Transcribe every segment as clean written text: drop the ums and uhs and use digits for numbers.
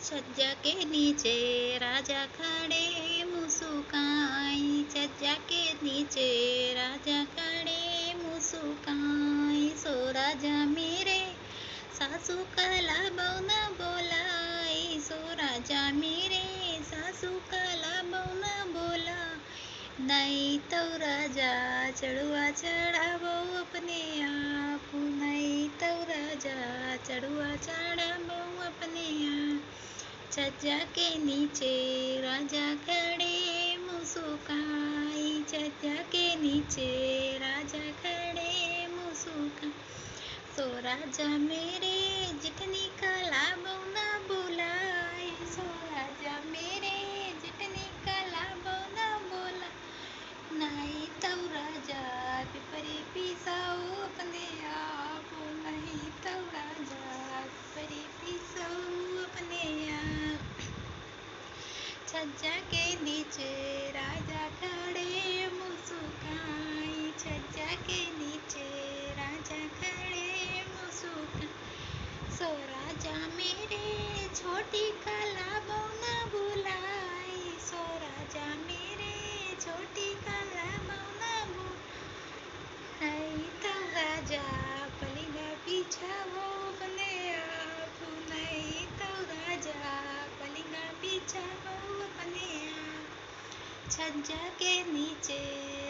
छज्जा के नीचे राजा खड़े मुस्काई, छज्जा के नीचे राजा खड़े मुस्काई। सो राजा मेरे सासू कला बहुना बोलाई, सो राजा मेरे सासू कला बहुना बोला। नहीं तो राजा चढ़ुआ चढ़ावो अपने आप, नहीं तो राजा चढ़ुआ चढ़ावो अपने आप। छज्जा के नीचे राजा खड़े मुस्काई, छज्जा के नीचे राजा खड़े मुस्काई। सो राजा मेरे जितनी कला बहुना बुलाए, सो राजा मेरे जितनी कला बहुना बोला। नहीं तो राजा पिपरी पिसाओ अपने आप, नहीं तो राजा पिपरी पिसाओ अपने आप। छज्जा के नीचे राजा खड़े मुस्काई, छज्जा के नीचे राजा खड़े मुस्काई। सो राजा मेरे छोटी कला बहुना बुलाई, सो राजा मेरे छोटी कला बहुना बुलाई। तो राजा पलीगा पीछाओ अपने आप, नहीं तो राजा पलीगा पीछाओ अपने आप। छज्जा के नीचे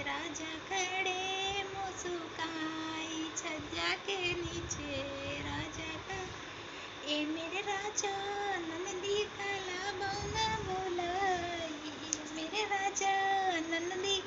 राजा खड़े मुस्काई, छज्जा के नीचे राजा खड़े। ए मेरे राजा नंदी कला बहुना बोलाई, मेरे राजा नंदी